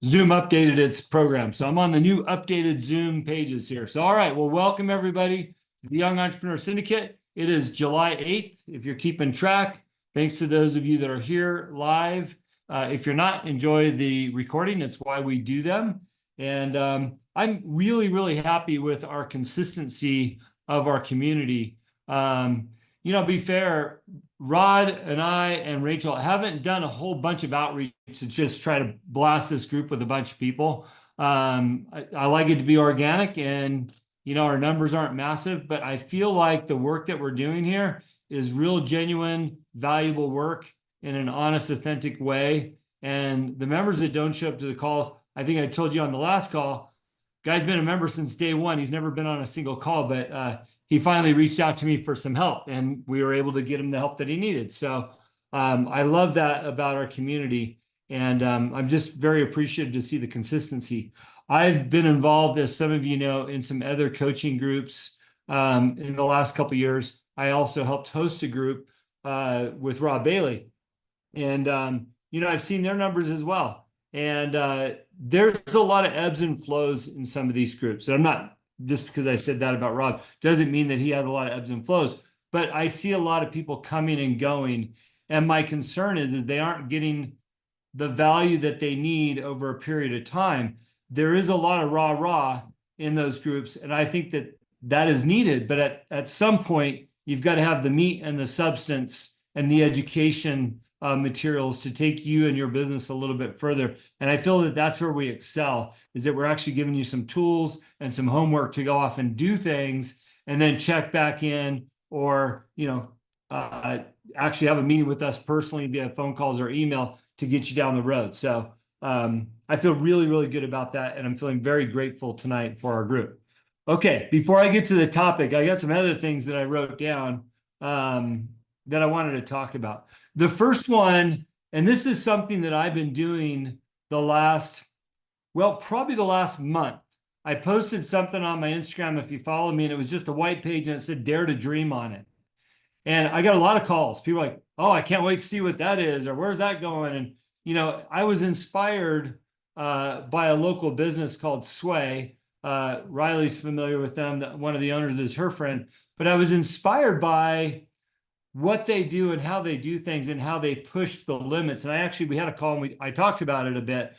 Zoom updated its program. So I'm on the new updated Zoom pages here. So, all right, well, welcome everybody to the Young Entrepreneur Syndicate. It is July 8th, if you're keeping track. Thanks to those of you that are here live. If you're not, enjoy the recording. It's why we do them. And I'm really, really happy with our consistency of our community. Be fair, Rod and I and Rachel haven't done a whole bunch of outreach to just try to blast this group with a bunch of people. I like it to be organic, and our numbers aren't massive, but I feel like the work that we're doing here is real, genuine, valuable work in an honest, authentic way. And the members that don't show up to the calls, I think I told you on the last call, guy's been a member since day one. He's never been on a single call, but he finally reached out to me for some help, and we were able to get him the help that he needed. So I love that about our community, and I'm just very appreciative to see the consistency. I've been involved, as some of you know, in some other coaching groups in the last couple of years. I also helped host a group with Rob Bailey, and I've seen their numbers as well. And there's a lot of ebbs and flows in some of these groups. And I'm not, just because I said that about Rob, doesn't mean that he had a lot of ebbs and flows. But I see a lot of people coming and going. And my concern is that they aren't getting the value that they need over a period of time. There is a lot of rah-rah in those groups. And I think that that is needed. But at some point, you've got to have the meat and the substance and the education materials to take you and your business a little bit further. And I feel that that's where we excel, is that we're actually giving you some tools and some homework to go off and do things and then check back in, or, actually have a meeting with us personally via phone calls or email to get you down the road. So I feel really, really good about that. And I'm feeling very grateful tonight for our group. Okay, before I get to the topic, I got some other things that I wrote down that I wanted to talk about. The first one, and this is something that I've been doing probably the last month. I posted something on my Instagram, if you follow me, and it was just a white page and it said "Dare to Dream" on it. And I got a lot of calls. People were like, "Oh, I can't wait to see what that is," or "Where's that going?" And, I was inspired by a local business called Sway. Riley's familiar with them. One of the owners is her friend. But I was inspired by what they do and how they do things and how they push the limits. And we had a call and I talked about it a bit.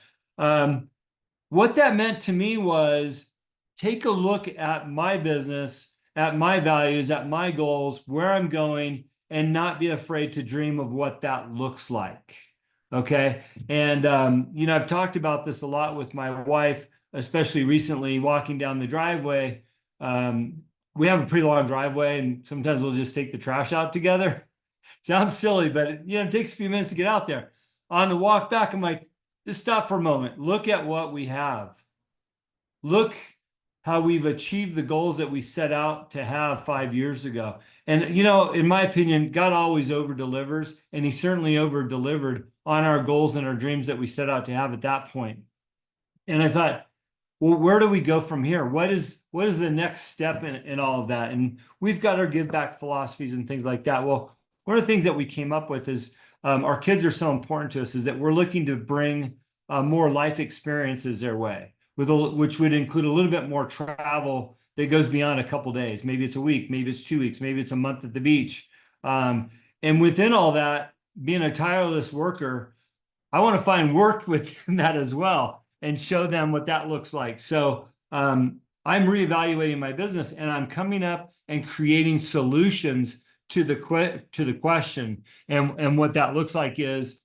What that meant to me was take a look at my business, at my values, at my goals, where I'm going, and not be afraid to dream of what that looks like. Okay. And, I've talked about this a lot with my wife, especially recently walking down the driveway. We have a pretty long driveway, and sometimes we'll just take the trash out together. Sounds silly, but it takes a few minutes to get out there. On the walk back, I'm like, just stop for a moment. Look at what we have. Look how we've achieved the goals that we set out to have 5 years ago. And, in my opinion, God always over delivers, and he certainly over delivered on our goals and our dreams that we set out to have at that point. And I thought, well, where do we go from here? What is the next step in all of that? And we've got our give back philosophies and things like that. Well, one of the things that we came up with is our kids are so important to us, is that we're looking to bring more life experiences their way, which would include a little bit more travel that goes beyond a couple days. Maybe it's a week, maybe it's 2 weeks, maybe it's a month at the beach. And within all that, being a tireless worker, I want to find work within that as well and show them what that looks like. So I'm reevaluating my business, and I'm coming up and creating solutions to the question. And what that looks like is,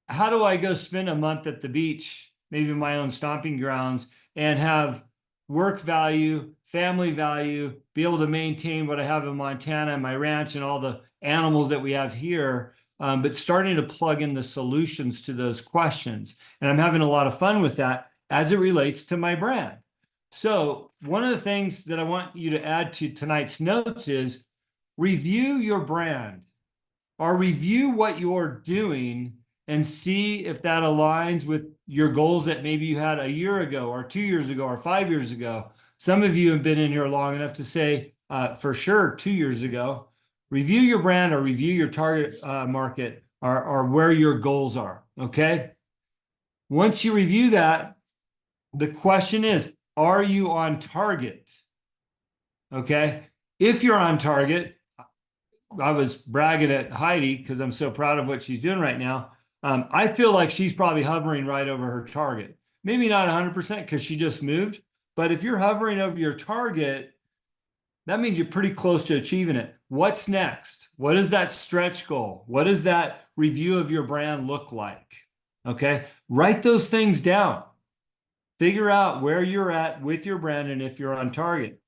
how do I go spend a month at the beach, maybe my own stomping grounds, and have work value, family value, be able to maintain what I have in Montana and my ranch and all the animals that we have here, but starting to plug in the solutions to those questions. And I'm having a lot of fun with that as it relates to my brand. So one of the things that I want you to add to tonight's notes is review your brand, or review what you're doing and see if that aligns with your goals that maybe you had a year ago or 2 years ago or 5 years ago. Some of you have been in here long enough to say, for sure, 2 years ago. Review your brand, or review your target market, or where your goals are, okay? Once you review that, the question is, are you on target? Okay. If you're on target, I was bragging at Heidi because I'm so proud of what she's doing right now. I feel like she's probably hovering right over her target. Maybe not 100% because she just moved, but if you're hovering over your target, that means you're pretty close to achieving it. What's next? What is that stretch goal? What does that review of your brand look like? Okay. Write those things down. Figure out where you're at with your brand and if you're on target.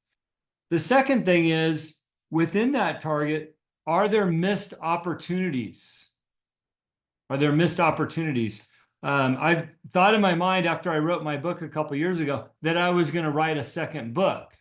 The second thing is within that target, are there missed opportunities? Are there missed opportunities? I've thought in my mind after I wrote my book a couple years ago that I was going to write a second book.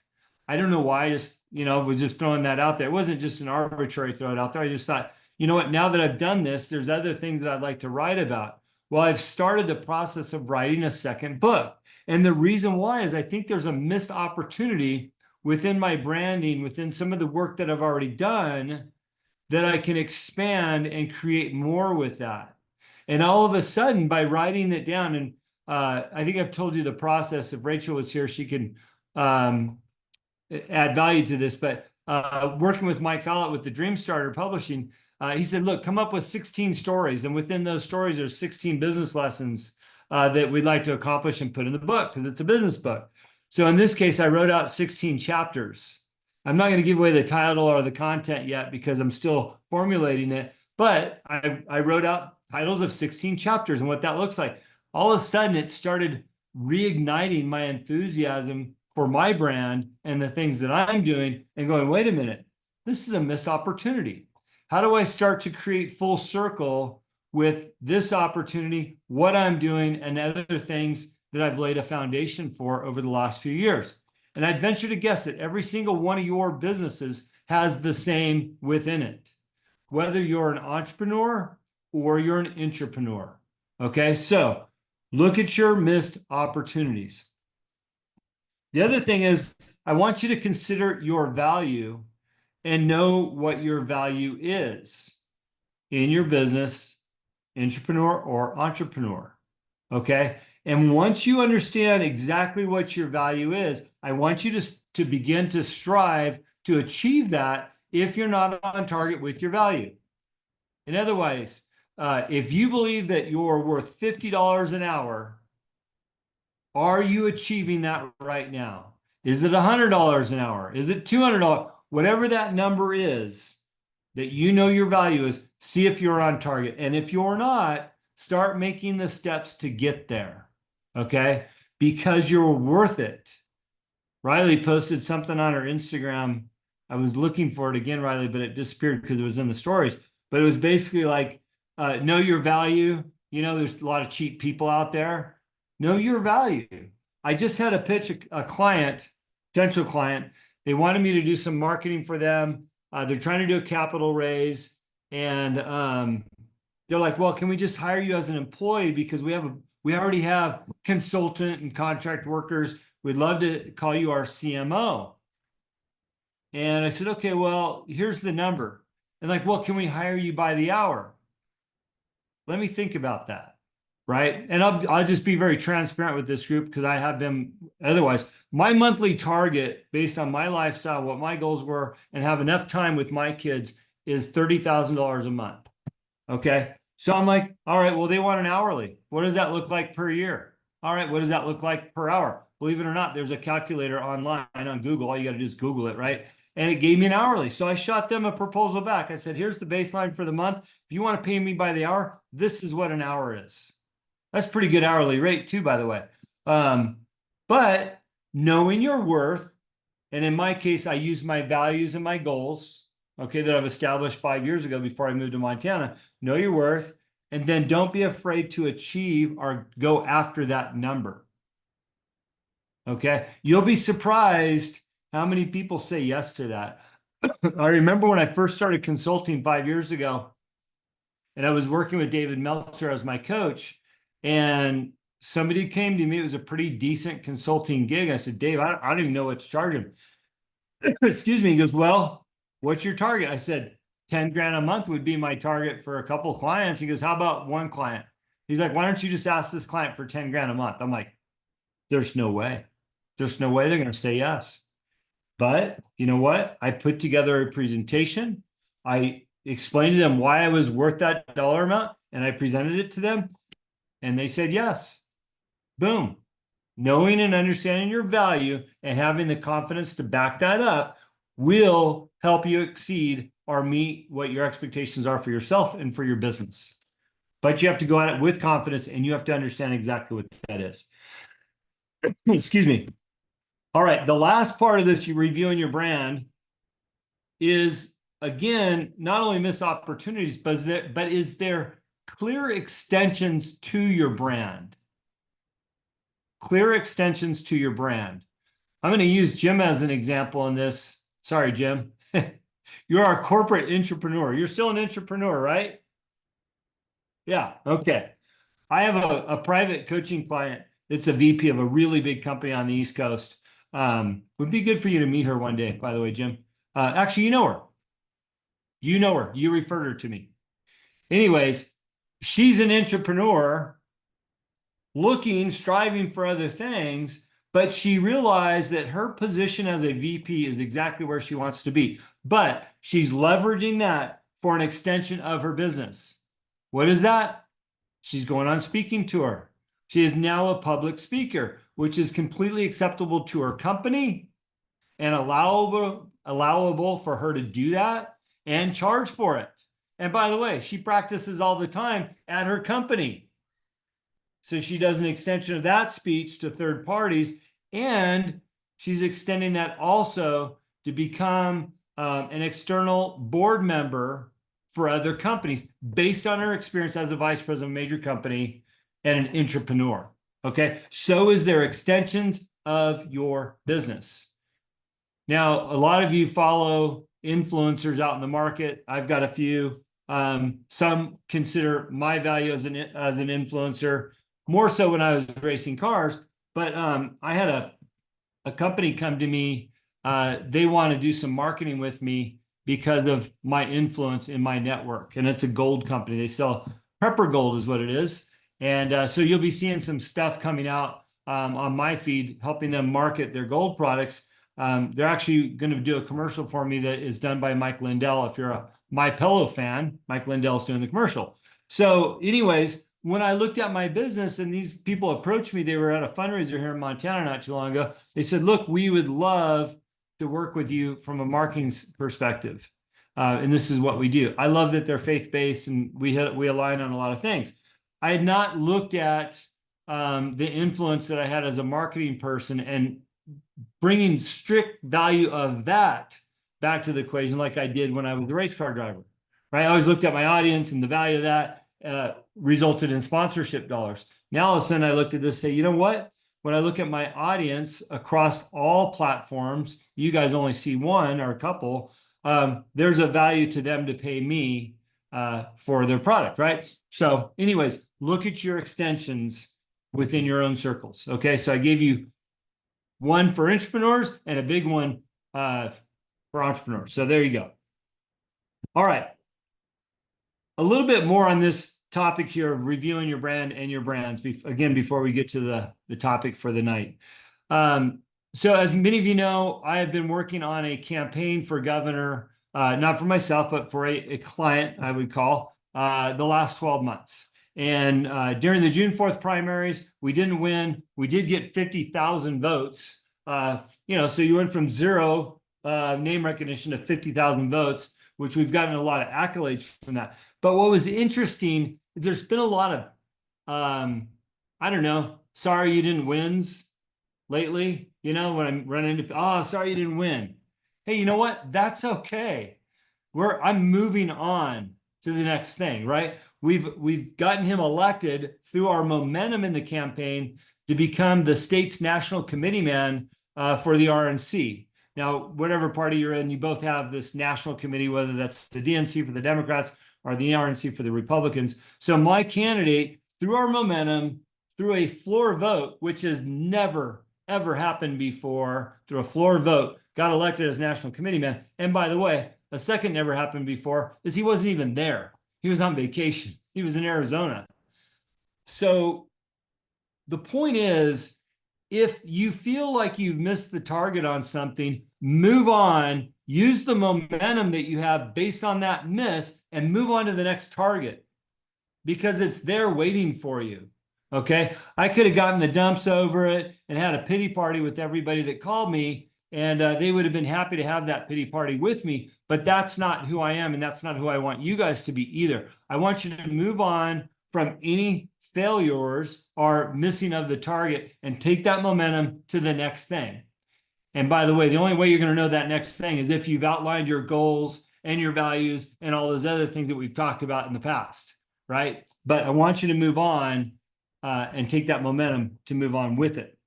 I don't know why. I just, was just throwing that out there. It wasn't just an arbitrary throw it out there. I just thought, you know what, now that I've done this, there's other things that I'd like to write about. Well, I've started the process of writing a second book. And the reason why is I think there's a missed opportunity within my branding, within some of the work that I've already done, that I can expand and create more with that. And all of a sudden, by writing it down, and I think I've told you the process. If Rachel was here, she can add value to this. But working with Mike Fallett with the Dream Starter Publishing, he said, look, come up with 16 stories. And within those stories, there's 16 business lessons that we'd like to accomplish and put in the book because it's a business book. So in this case, I wrote out 16 chapters. I'm not going to give away the title or the content yet because I'm still formulating it. But I wrote out titles of 16 chapters and what that looks like. All of a sudden, it started reigniting my enthusiasm for my brand and the things that I'm doing and going, wait a minute, this is a missed opportunity. How do I start to create full circle with this opportunity, what I'm doing, and other things that I've laid a foundation for over the last few years? And I'd venture to guess that every single one of your businesses has the same within it, whether you're an entrepreneur or you're an intrapreneur. Okay, so look at your missed opportunities. The other thing is, I want you to consider your value and know what your value is in your business, intrapreneur or entrepreneur. Okay. And once you understand exactly what your value is, I want you to begin to strive to achieve that if you're not on target with your value. In other ways, if you believe that you're worth $50 an hour, are you achieving that right now? Is it $100 an hour? Is it $200? Whatever that number is that you know your value is, see if you're on target. And if you're not, start making the steps to get there. Okay? Because you're worth it. Riley posted something on her Instagram. I was looking for it again, Riley, but it disappeared because it was in the stories. But it was basically like, know your value. There's a lot of cheap people out there. Know your value. I just had to pitch a client, potential client. They wanted me to do some marketing for them. They're trying to do a capital raise. And they're like, well, can we just hire you as an employee? Because we already have consultant and contract workers. We'd love to call you our CMO. And I said, okay, well, here's the number. And like, well, can we hire you by the hour? Let me think about that. Right. And I'll just be very transparent with this group because I have been otherwise. My monthly target based on my lifestyle, what my goals were, and have enough time with my kids is $30,000 a month. Okay. So I'm like, all right, well, they want an hourly. What does that look like per year? All right. What does that look like per hour? Believe it or not, there's a calculator online on Google. All you got to do is Google it. Right. And it gave me an hourly. So I shot them a proposal back. I said, here's the baseline for the month. If you want to pay me by the hour, this is what an hour is. That's pretty good hourly rate too, by the way. But knowing your worth, and in my case, I use my values and my goals, okay, that I've established 5 years ago before I moved to Montana. Know your worth, and then don't be afraid to achieve or go after that number. Okay, you'll be surprised how many people say yes to that. I remember when I first started consulting 5 years ago, and I was working with David Meltzer as my coach. And somebody came to me, it was a pretty decent consulting gig. I said, Dave, I don't even know what to charge him. Excuse me. He goes, well, what's your target? I said, 10 grand a month would be my target for a couple of clients. He goes, how about one client? He's like, why don't you just ask this client for 10 grand a month? I'm like, there's no way. There's no way they're going to say yes. But you know what? I put together a presentation. I explained to them why I was worth that dollar amount, and I presented it to them, and they said yes. Boom. Knowing and understanding your value and having the confidence to back that up will help you exceed or meet what your expectations are for yourself and for your business. But you have to go at it with confidence, and you have to understand exactly what that is. Excuse me. All right. The last part of this, you reviewing your brand, is again, not only miss opportunities, but is there clear extensions to your brand? Clear extensions to your brand. I'm going to use Jim as an example in this. Sorry, Jim. You're our corporate entrepreneur. You're still an entrepreneur, right? Yeah. Okay. I have a private coaching client. It's a VP of a really big company on the East Coast. Would be good for you to meet her one day, by the way, Jim. Actually, you know her. You know her. You referred her to me. Anyways, she's an entrepreneur looking, striving for other things, but she realized that her position as a VP is exactly where she wants to be. But she's leveraging that for an extension of her business. What is that? She's going on speaking tour. She is now a public speaker, which is completely acceptable to her company and allowable for her to do that and charge for it. And by the way, she practices all the time at her company. So she does an extension of that speech to third parties, and she's extending that also to become an external board member for other companies based on her experience as a vice president of a major company and an entrepreneur. Okay. So is there extensions of your business. Now, a lot of you follow influencers out in the market. I've got a few. Some consider my value as an influencer, more so when I was racing cars. But I had a company come to me. They want to do some marketing with me because of my influence in my network. And it's a gold company. They sell Prepper Gold is what it is. And so you'll be seeing some stuff coming out on my feed, helping them market their gold products. They're actually going to do a commercial for me that is done by Mike Lindell. If you're a My Pillow fan, Mike Lindell's doing the commercial. So anyways, when I looked at my business and these people approached me, they were at a fundraiser here in Montana not too long ago. They said, look, we would love to work with you from a marketing perspective. And this is what we do. I love that they're faith-based and we align on a lot of things. I had not looked at the influence that I had as a marketing person and bringing strict value of that back to the equation like I did when I was a race car driver, right? I always looked at my audience and the value of that resulted in sponsorship dollars. Now, all of a sudden I looked at this and say, you know what? When I look at my audience across all platforms, you guys only see one or a couple, there's a value to them to pay me for their product, right? So anyways, look at your extensions within your own circles. Okay, so I gave you one for entrepreneurs and a big one for entrepreneurs. So there you go. All right. A little bit more on this topic here of reviewing your brand and your brands, again, before we get to the topic for the night. So as many of you know, I have been working on a campaign for governor, not for myself, but for a client, I would call, the last 12 months. And during the June 4th primaries, we didn't win. We did get 50,000 votes. So you went from zero name recognition to 50,000 votes, which we've gotten a lot of accolades from that. But what was interesting is there's been a lot of, I don't know, sorry you didn't wins lately. When I'm running into, oh, sorry you didn't win. Hey, you know what? That's okay. I'm moving on to the next thing, right? We've gotten him elected through our momentum in the campaign to become the state's national committee man for the RNC. Now, whatever party you're in, you both have this national committee, whether that's the DNC for the Democrats or the RNC for the Republicans. So my candidate, through our momentum, through a floor vote, which has never, ever happened before, through a floor vote, got elected as national committee man. And by the way, a second never happened before is he wasn't even there. He was on vacation. He was in Arizona. So the point is, if you feel like you've missed the target on something, move on, use the momentum that you have based on that miss and move on to the next target because it's there waiting for you. Okay. I could have gotten the dumps over it and had a pity party with everybody that called me, and they would have been happy to have that pity party with me. But that's not who I am, and that's not who I want you guys to be either. I want you to move on from any failures or missing of the target and take that momentum to the next thing. And by the way, the only way you're going to know that next thing is if you've outlined your goals and your values and all those other things that we've talked about in the past, right? But I want you to move on and take that momentum to move on with it.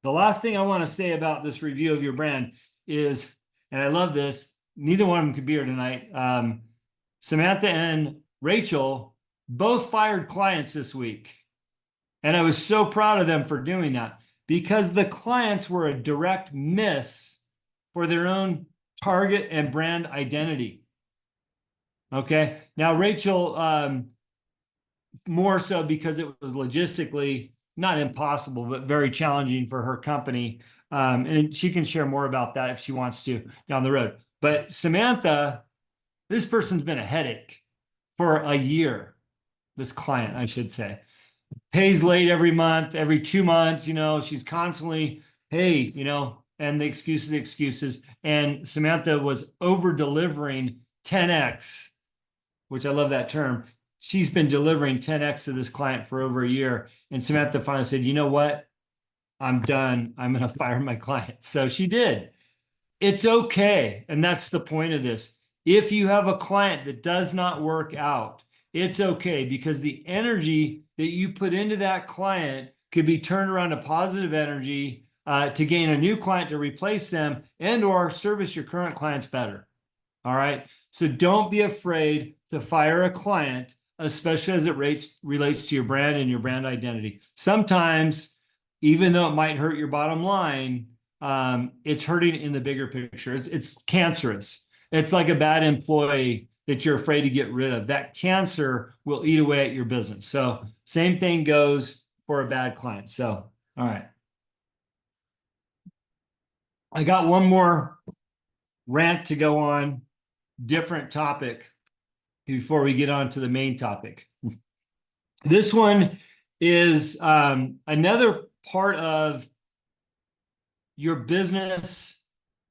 The last thing I want to say about this review of your brand is, and I love this, neither one of them could be here tonight. Samantha and Rachel both fired clients this week. And I was so proud of them for doing that because the clients were a direct miss for their own target and brand identity. Okay. Now, Rachel, more so because it was logistically not impossible, but very challenging for her company. And she can share more about that if she wants to down the road. But Samantha, this person's been a headache for a year. This client, I should say, pays late every month, every 2 months, she's constantly, hey, and the excuses. And Samantha was over delivering 10x, which I love that term. She's been delivering 10x to this client for over a year. And Samantha finally said, you know what? I'm done. I'm going to fire my client. So she did. It's okay. And that's the point of this. If you have a client that does not work out, it's okay, because the energy that you put into that client could be turned around to positive energy to gain a new client to replace them and or service your current clients better. All right. So don't be afraid to fire a client, especially as it relates to your brand and your brand identity. Sometimes, even though it might hurt your bottom line, it's hurting in the bigger picture. It's cancerous. It's like a bad employee that you're afraid to get rid of. That cancer will eat away at your business. So same thing goes for a bad client. So, all right. I got one more rant to go on, different topic before we get on to the main topic. This one is another part of your business.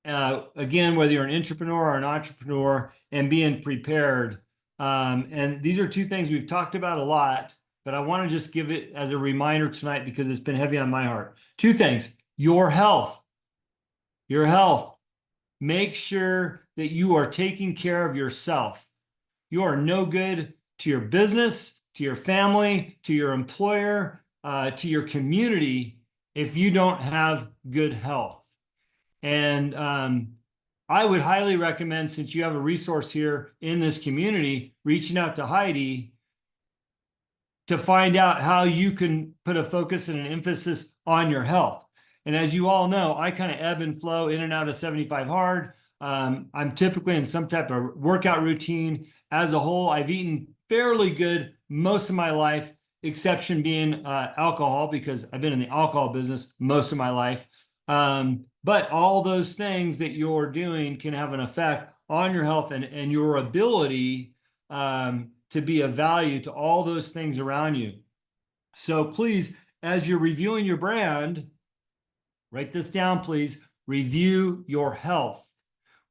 Again, whether you're an entrepreneur or an entrepreneur, and being prepared. And these are two things we've talked about a lot, but I want to just give it as a reminder tonight because it's been heavy on my heart. Two things: your health. Your health. Make sure that you are taking care of yourself. You are no good to your business, to your family, to your employer, to your community if you don't have good health. And I would highly recommend, since you have a resource here in this community, reaching out to Heidi to find out how you can put a focus and an emphasis on your health. And as you all know, I kind of ebb and flow in and out of 75 hard. I'm typically in some type of workout routine. As a whole, I've eaten fairly good most of my life, exception being alcohol, because I've been in the alcohol business most of my life. But all those things that you're doing can have an effect on your health and your ability to be of value to all those things around you. So please, as you're reviewing your brand, write this down, please. Review your health.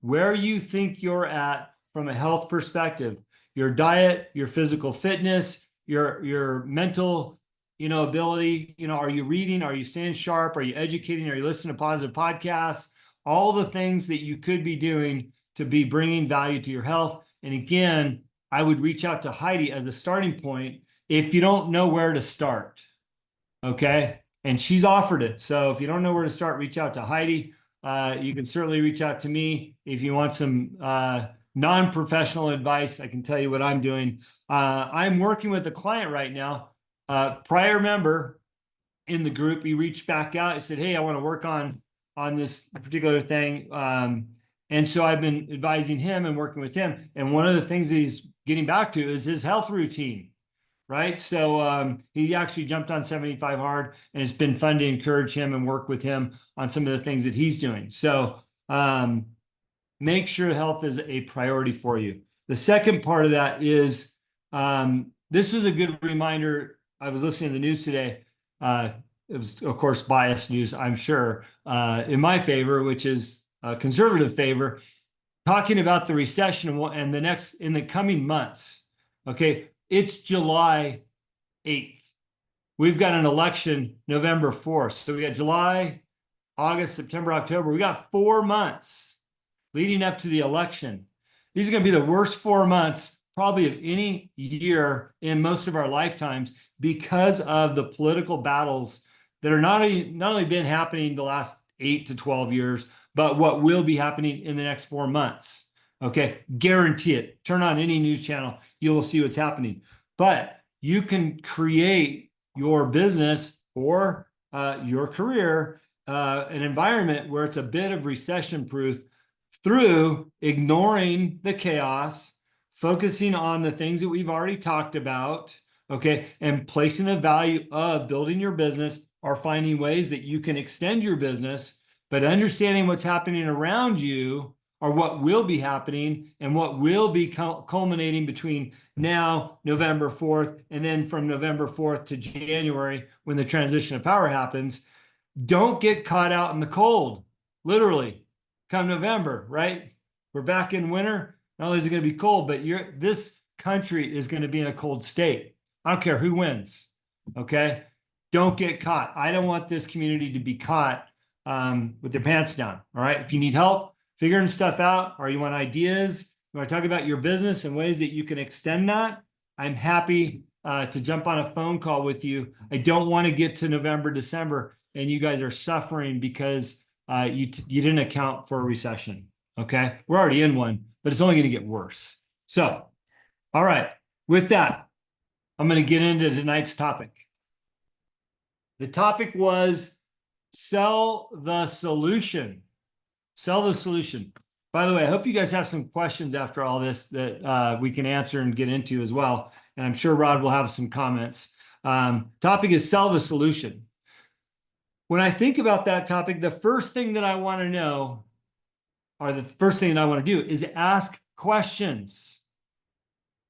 Where you think you're at from a health perspective, your diet, your physical fitness, your mental ability, are you reading? Are you staying sharp? Are you educating? Are you listening to positive podcasts? All the things that you could be doing to be bringing value to your health. And again, I would reach out to Heidi as the starting point if you don't know where to start. Okay. And she's offered it. So if you don't know where to start, reach out to Heidi. You can certainly reach out to me if you want some non-professional advice. I can tell you what I'm doing. I'm working with a client right now. Prior member in the group, he reached back out. He said, hey, I want to work on this particular thing. And so I've been advising him and working with him. And one of the things that he's getting back to is his health routine, right? So he actually jumped on 75 hard, and it's been fun to encourage him and work with him on some of the things that he's doing. So make sure health is a priority for you. The second part of that is this was a good reminder. I was listening to the news today. It was, of course, biased news, I'm sure, in my favor, which is conservative favor, talking about the recession and in the coming months. Okay, it's July 8th. We've got an election November 4th. So we got July, August, September, October. We got 4 months leading up to the election. These are going to be the worst 4 months probably of any year in most of our lifetimes because of the political battles that are not only been happening the last 8 to 12 years, but what will be happening in the next 4 months. Okay, guarantee it. Turn on any news channel, you will see what's happening. But you can create your business or your career an environment where it's a bit of recession proof through ignoring the chaos, focusing on the things that we've already talked about, okay, and placing a value of building your business or finding ways that you can extend your business, but understanding what's happening around you or what will be happening and what will be culminating between now, November 4th, and then from November 4th to January when the transition of power happens. Don't get caught out in the cold, literally. Come November, right? We're back in winter. Not only is it going to be cold, but this country is going to be in a cold state. I don't care who wins. Okay. Don't get caught. I don't want this community to be caught with their pants down. All right. If you need help figuring stuff out, or you want ideas, you want to talk about your business and ways that you can extend that, I'm happy to jump on a phone call with you. I don't want to get to November, December, and you guys are suffering because you didn't account for a recession. Okay. We're already in one, but it's only going to get worse. So, all right. With that, I'm going to get into tonight's topic. The topic was sell the solution. Sell the solution. By the way, I hope you guys have some questions after all this that we can answer and get into as well. And I'm sure Rod will have some comments. Topic is sell the solution. When I think about that topic, the first thing that I want to know, or the first thing that I want to do, is ask questions.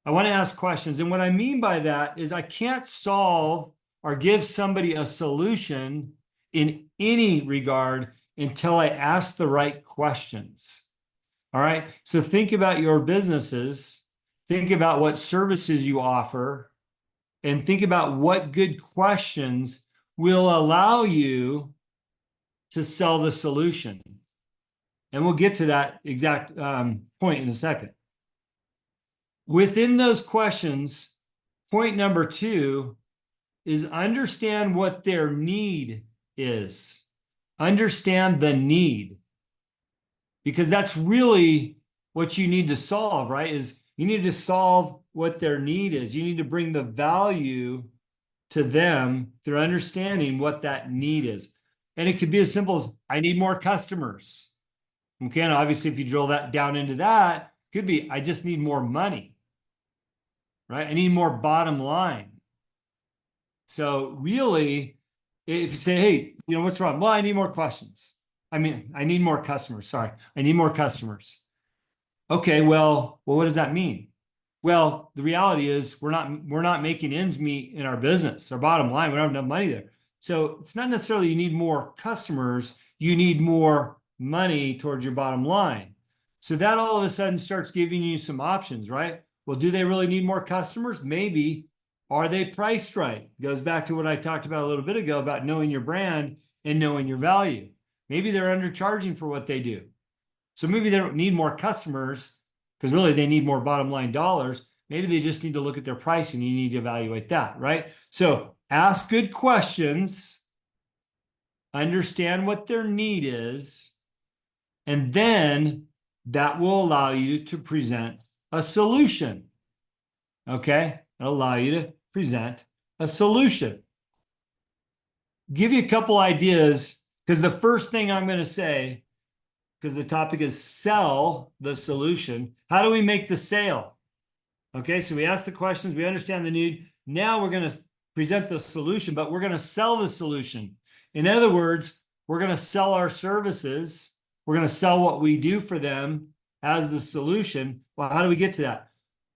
I want to ask questions. And what I mean by that is I can't solve or give somebody a solution in any regard until I ask the right questions. All right. So think about your businesses, think about what services you offer, and think about what good questions will allow you to sell the solution. And we'll get to that exact point in a second. Within those questions, point number 2 is understand what their need is. Understand the need. Because that's really what you need to solve, right? Is you need to solve what their need is. You need to bring the value to them through understanding what that need is. And it could be as simple as, I need more customers. Okay, and obviously if you drill that down into that, it could be, I just need more money, right? I need more bottom line. So really, if you say, hey, you know, what's wrong? Well, I need more questions. I need more customers. Sorry, I need more customers. Okay, well, what does that mean? Well, the reality is we're not making ends meet in our business. Our bottom line, we don't have enough money there. So it's not necessarily you need more customers, you need more money towards your bottom line. So that all of a sudden starts giving you some options, right? Well, do they really need more customers? Maybe. Are they priced right? Goes back to what I talked about a little bit ago about knowing your brand and knowing your value. Maybe they're undercharging for what they do. So maybe they don't need more customers because really they need more bottom line dollars. Maybe they just need to look at their pricing. You need to evaluate that, right? So ask good questions, understand what their need is, and then that will allow you to present a solution. Okay? It'll allow you to present a solution. Give you a couple ideas, because the first thing I'm going to say, because the topic is sell the solution, how do we make the sale? Okay, so we ask the questions, we understand the need. Now we're going to present the solution, but we're going to sell the solution. In other words, we're going to sell our services. We're going to sell what we do for them as the solution. Well, how do we get to that?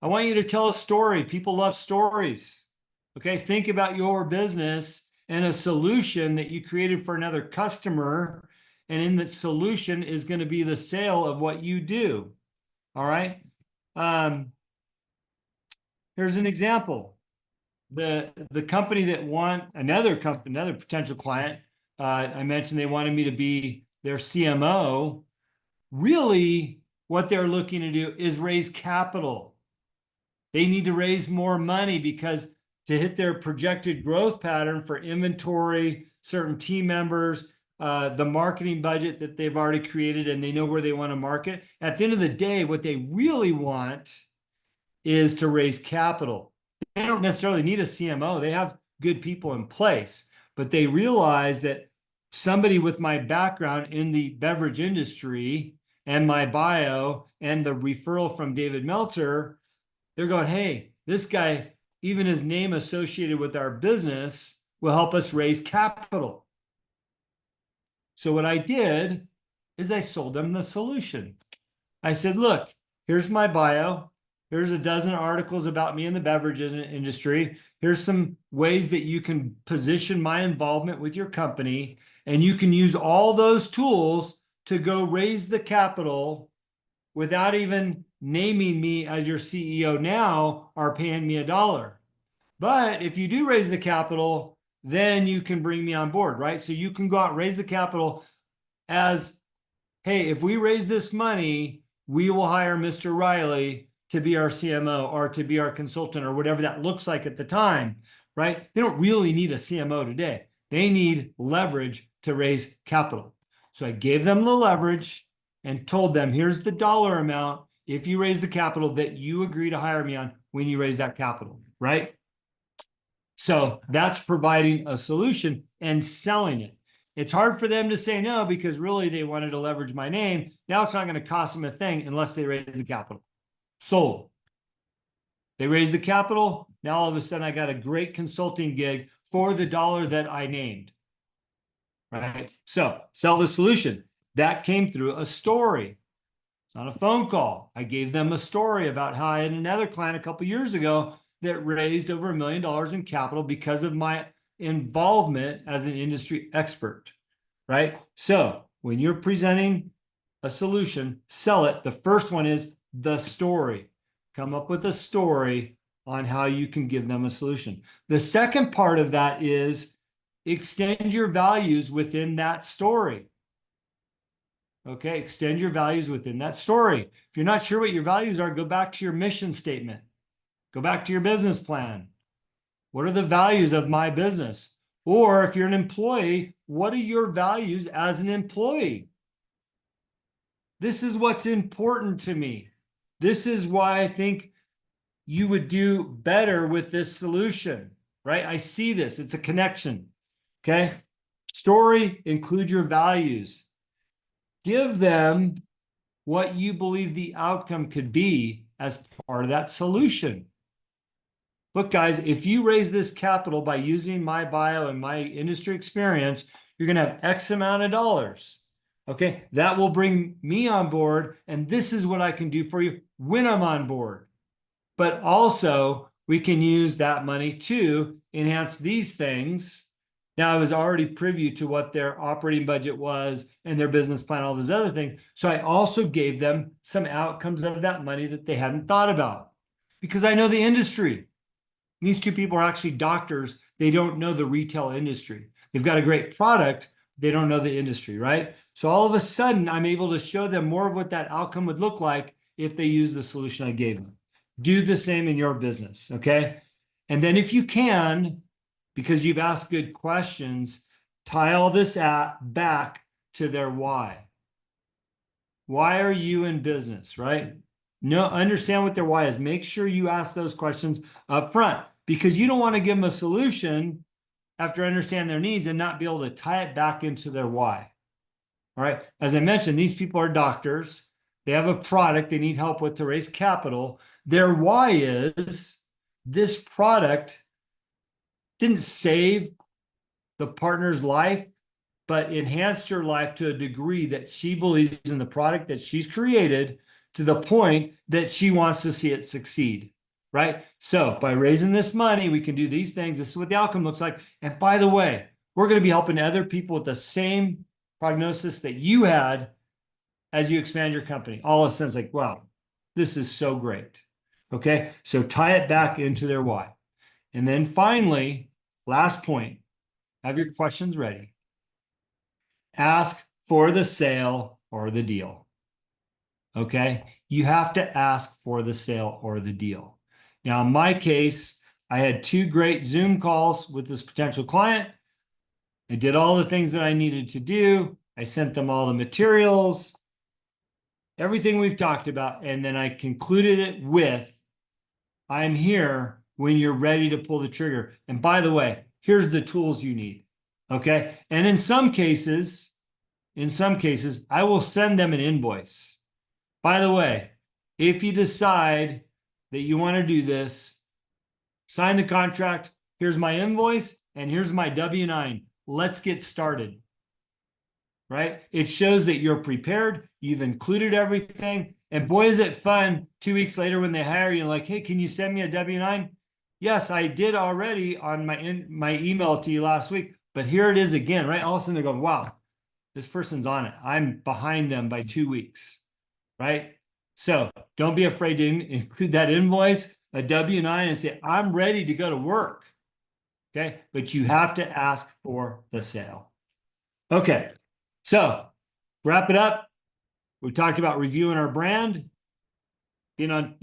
I want you to tell a story. People love stories. Okay, think about your business and a solution that you created for another customer. And in the solution is going to be the sale of what you do. All right. Here's an example. The company that another potential client, I mentioned they wanted me to be their CMO. Really, what they're looking to do is raise capital. They need to raise more money because to hit their projected growth pattern for inventory, certain team members, the marketing budget that they've already created, and they know where they want to market. At the end of the day, what they really want is to raise capital. They don't necessarily need a CMO. They have good people in place, but they realize that somebody with my background in the beverage industry and my bio and the referral from David Meltzer, they're going, hey, this guy, even his name associated with our business, will help us raise capital. So what I did is I sold them the solution. I said, look, here's my bio. Here's a dozen articles about me in the beverage industry. Here's some ways that you can position my involvement with your company. And you can use all those tools to go raise the capital without even naming me as your CEO now or paying me $1. But if you do raise the capital, then you can bring me on board, right? So you can go out and raise the capital as, hey, if we raise this money, we will hire Mr. Riley to be our CMO or to be our consultant or whatever that looks like at the time, right? They don't really need a CMO today. They need leverage to raise capital. So I gave them the leverage and told them, here's the dollar amount if you raise the capital that you agree to hire me on when you raise that capital, right? So that's providing a solution and selling it. It's hard for them to say no because really they wanted to leverage my name. Now it's not going to cost them a thing unless they raise the capital. Sold. They raised the capital. Now all of a sudden I got a great consulting gig for the dollar that I named. Right? So sell the solution. That came through a story. It's not a phone call. I gave them a story about how I had another client a couple years ago that raised over $1 million in capital because of my involvement as an industry expert, right? So when you're presenting a solution, sell it. The first one is the story. Come up with a story on how you can give them a solution. The second part of that is extend your values within that story. Okay, extend your values within that story. If you're not sure what your values are, go back to your mission statement. Go back to your business plan. What are the values of my business? Or if you're an employee, what are your values as an employee? This is what's important to me. This is why I think you would do better with this solution, right? I see this. It's a connection. Okay. Story, include your values. Give them what you believe the outcome could be as part of that solution. Look, guys, if you raise this capital by using my bio and my industry experience, you're going to have X amount of dollars. Okay, that will bring me on board. And this is what I can do for you when I'm on board. But also, we can use that money to enhance these things. Now, I was already privy to what their operating budget was and their business plan, all those other things. So I also gave them some outcomes of that money that they hadn't thought about because I know the industry. These two people are actually doctors. They don't know the retail industry. They've got a great product. They don't know the industry, right? So all of a sudden, I'm able to show them more of what that outcome would look like if they use the solution I gave them. Do the same in your business, okay? And then if you can, because you've asked good questions, tie all this back to their why. Why are you in business, right? No, understand what their why is. Make sure you ask those questions up front because you don't want to give them a solution after understanding their needs and not be able to tie it back into their why. All right. As I mentioned, these people are doctors. They have a product they need help with to raise capital. Their why is this product didn't save the partner's life, but enhanced her life to a degree that she believes in the product that she's created to the point that she wants to see it succeed. Right? So by raising this money, we can do these things. This is what the outcome looks like. And by the way, we're going to be helping other people with the same prognosis that you had as you expand your company. All of a sudden, it's like, wow, this is so great. Okay. So tie it back into their why. And then finally, last point, have your questions ready. Ask for the sale or the deal. Okay. You have to ask for the sale or the deal. Now, in my case, I had 2 great Zoom calls with this potential client. I did all the things that I needed to do. I sent them all the materials, everything we've talked about. And then I concluded it with, I'm here when you're ready to pull the trigger. And by the way, here's the tools you need. Okay. And in some cases, I will send them an invoice. By the way, if you decide that you want to do this, sign the contract. Here's my invoice and here's my W-9. Let's get started. Right? It shows that you're prepared. You've included everything. And boy, is it fun 2 weeks later when they hire you, like, hey, can you send me a W-9? Yes, I did already on my email to you last week, but here it is again, right? All of a sudden they're going, wow, this person's on it. I'm behind them by 2 weeks, right? So don't be afraid to include that invoice, a W-9, and say, I'm ready to go to work. Okay. But you have to ask for the sale. Okay. So wrap it up. We talked about reviewing our brand, being on,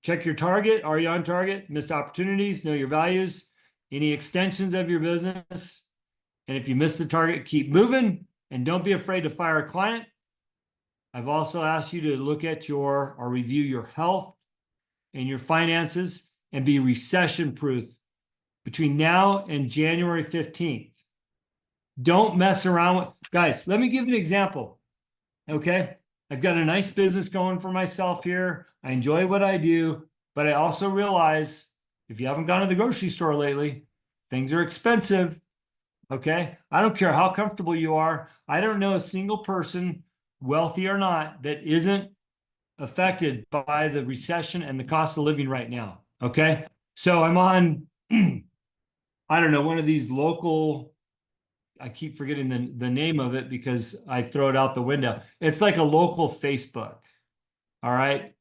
check your target. Are you on target? Missed opportunities, know your values, any extensions of your business. And if you miss the target, keep moving and don't be afraid to fire a client. I've also asked you to look at or review your health and your finances and be recession proof between now and January 15th. Don't mess around with, guys, let me give you an example. Okay. I've got a nice business going for myself here. I enjoy what I do, but I also realize if you haven't gone to the grocery store lately, things are expensive. Okay. I don't care how comfortable you are. I don't know a single person, wealthy or not, that isn't affected by the recession and the cost of living right now. Okay. So I'm on, I don't know, one of these local, I keep forgetting the name of it because I throw it out the window. It's like a local Facebook. All right.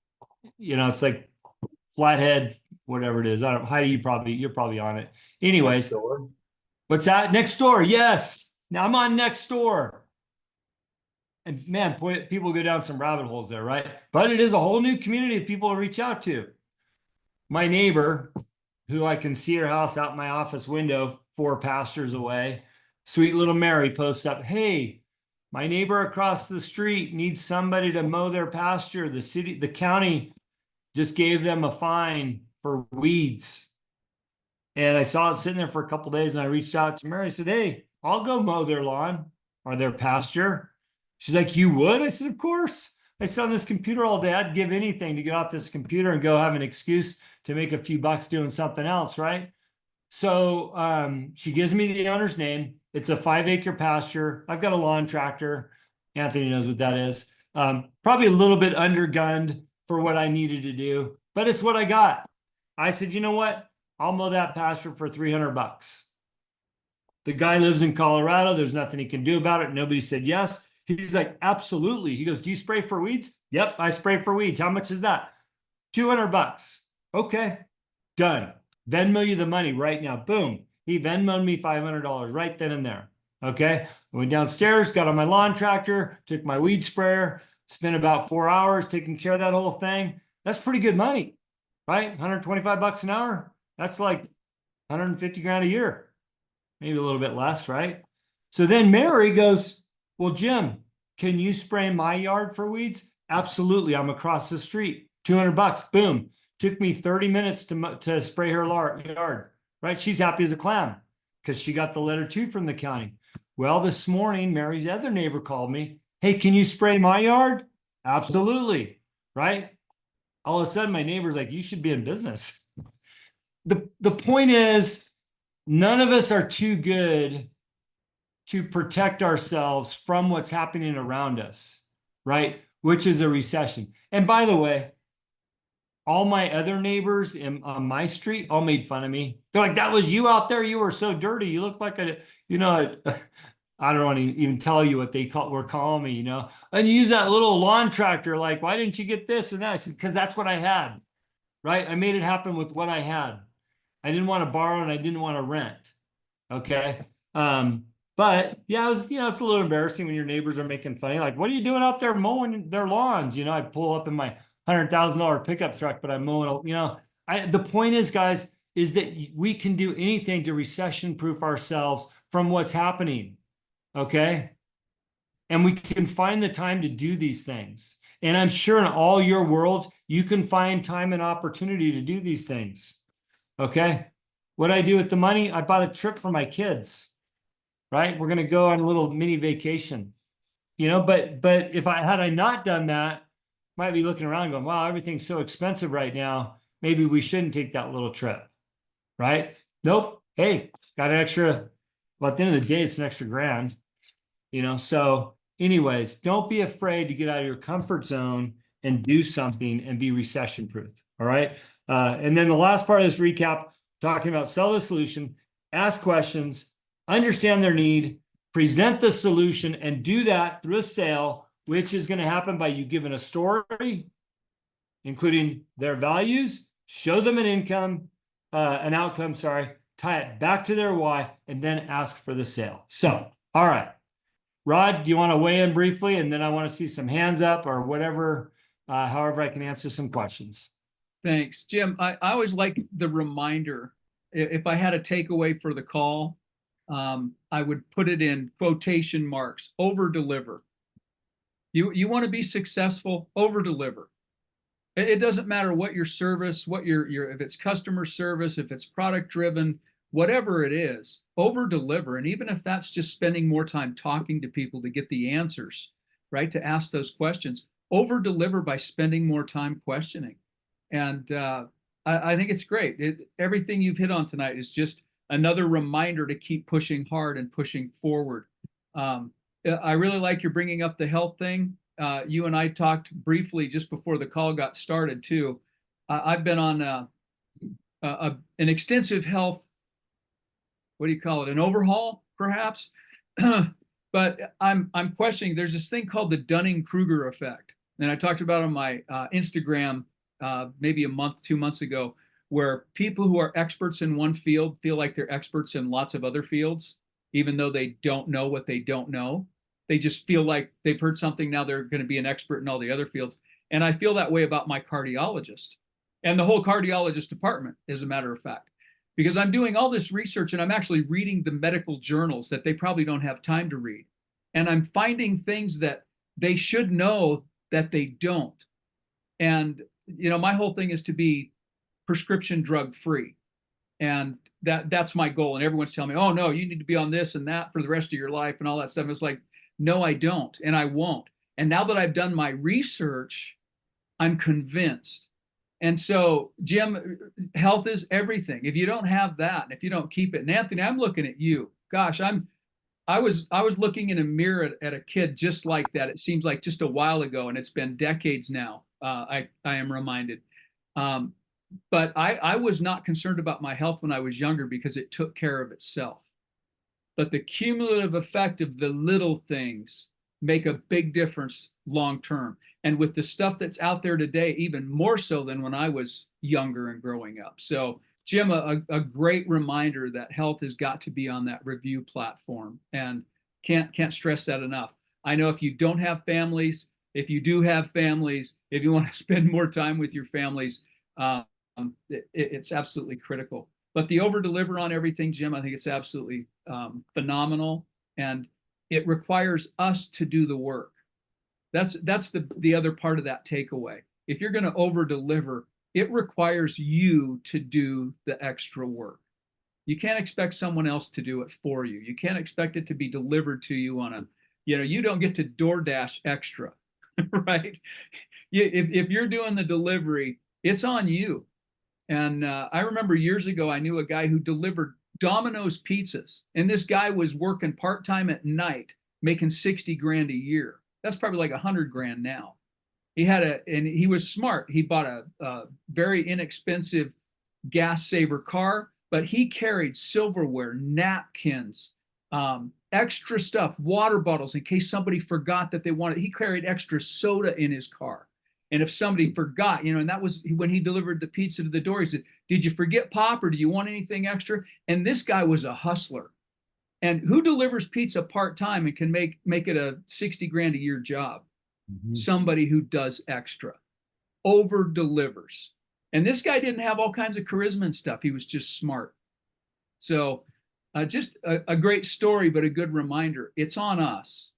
It's like Flathead, whatever it is. I don't know. Heidi, you're probably on it. Anyways, what's that? Nextdoor. Yes. Now I'm on Nextdoor. And man, people go down some rabbit holes there, right? But it is a whole new community of people to reach out to. My neighbor, who I can see her house out my office window 4 pastures away, sweet little Mary, posts up, hey, my neighbor across the street needs somebody to mow their pasture. The county just gave them a fine for weeds. And I saw it sitting there for a couple of days and I reached out to Mary. I said, hey, I'll go mow their lawn or their pasture. She's like, you would? I said, of course. I sit on this computer all day. I'd give anything to get off this computer and go have an excuse to make a few bucks doing something else, right? So she gives me the owner's name. It's a 5-acre pasture. I've got a lawn tractor. Anthony knows what that is. Probably a little bit undergunned for what I needed to do, but it's what I got. I said, you know what? I'll mow that pasture for $300. The guy lives in Colorado. There's nothing he can do about it. Nobody said yes. He's like, absolutely. He goes, do you spray for weeds? Yep, I spray for weeds. How much is that? $200. Okay, done. Venmo you the money right now. Boom. He Venmoed me $500 right then and there. Okay. I went downstairs, got on my lawn tractor, took my weed sprayer, spent about 4 hours taking care of that whole thing. That's pretty good money, right? $125 an hour. That's like 150 grand a year, maybe a little bit less, right? So then Mary goes, well, Jim, can you spray my yard for weeds? Absolutely. I'm across the street. $200. Boom. Took me 30 minutes to spray her yard, right? She's happy as a clam because she got the letter too from the county. Well, this morning, Mary's other neighbor called me. Hey, can you spray my yard? Absolutely, right? All of a sudden, my neighbor's like, you should be in business. The point is, none of us are too good to protect ourselves from what's happening around us, right? Which is a recession. And by the way, all my other neighbors on my street all made fun of me. They're like, that was you out there. You were so dirty. You look like I don't want to even tell you what were calling me, and you use that little lawn tractor. Like, why didn't you get this and that? I said, because that's what I had, right? I made it happen with what I had. I didn't want to borrow and I didn't want to rent. Okay. But yeah, it's a little embarrassing when your neighbors are making fun of you. Like, what are you doing out there mowing their lawns? I pull up in my $100,000 pickup truck, but I'm mowing, the point is, guys, is that we can do anything to recession proof ourselves from what's happening. Okay. And we can find the time to do these things. And I'm sure in all your worlds, you can find time and opportunity to do these things. Okay. What I do with the money, I bought a trip for my kids, right? We're going to go on a little mini vacation, but if I not done that, might be looking around going, wow, everything's so expensive right now. Maybe we shouldn't take that little trip, right? Nope. Hey, got an extra, well, at the end of the day, it's an extra grand, so anyways, don't be afraid to get out of your comfort zone and do something and be recession proof. All right. And then the last part of this recap, talking about sell the solution, ask questions, understand their need, present the solution, and do that through a sale, which is going to happen by you giving a story, including their values, show them an outcome, tie it back to their why, and then ask for the sale. So, all right. Rod, do you want to weigh in briefly? And then I want to see some hands up or whatever, however I can answer some questions. Thanks, Jim. I always like the reminder. If I had a takeaway for the call, I would put it in quotation marks, over deliver. You want to be successful, over deliver. It doesn't matter what your service, what your if it's customer service, if it's product driven, whatever it is, over deliver. And even if that's just spending more time talking to people to get the answers, right, to ask those questions, over deliver by spending more time questioning. And I think it's great. Everything you've hit on tonight is just another reminder to keep pushing hard and pushing forward. I really like your bringing up the health thing. You and I talked briefly just before the call got started too. I've been on an extensive health, what do you call it, an overhaul perhaps? But I'm questioning, there's this thing called the Dunning-Kruger effect. And I talked about on my Instagram maybe a month, 2 months ago, where people who are experts in one field feel like they're experts in lots of other fields, even though they don't know what they don't know. They just feel like they've heard something, now they're going to be an expert in all the other fields. And I feel that way about my cardiologist and the whole cardiologist department, as a matter of fact, because I'm doing all this research and I'm actually reading the medical journals that they probably don't have time to read. And I'm finding things that they should know that they don't. And, my whole thing is to be prescription drug free. And that's my goal. And everyone's telling me, oh no, you need to be on this and that for the rest of your life and all that stuff. It's like, no, I don't. And I won't. And now that I've done my research, I'm convinced. And so, Jim, health is everything. If you don't have that, and if you don't keep it, and Anthony, I'm looking at you. Gosh, I was looking in a mirror at a kid just like that. It seems like just a while ago, and it's been decades now. I am reminded. But I was not concerned about my health when I was younger because it took care of itself. But the cumulative effect of the little things make a big difference long term. And with the stuff that's out there today, even more so than when I was younger and growing up. So, Jim, a great reminder that health has got to be on that review platform, and can't stress that enough. I know if you don't have families, if you do have families, if you want to spend more time with your families, it's absolutely critical. But the over deliver on everything, Jim, I think it's absolutely phenomenal, and it requires us to do the work. That's the other part of that takeaway. If you're going to over deliver, it requires you to do the extra work. You can't expect someone else to do it for you. You can't expect it to be delivered to you on a, you don't get to DoorDash extra, right? If you're doing the delivery, it's on you. And I remember years ago, I knew a guy who delivered Domino's pizzas. And this guy was working part-time at night, making 60 grand a year. That's probably like 100 grand now. And he was smart. He bought a very inexpensive gas saver car, but he carried silverware, napkins, extra stuff, water bottles in case somebody forgot that they wanted. He carried extra soda in his car. And if somebody forgot, and that was when he delivered the pizza to the door, he said, "Did you forget pop, or do you want anything extra?" And this guy was a hustler. And who delivers pizza part-time and can make it a 60 grand a year job? Mhm. Somebody who does extra, over delivers. And this guy didn't have all kinds of charisma and stuff. He was just smart. So just a great story, but a good reminder. It's on us.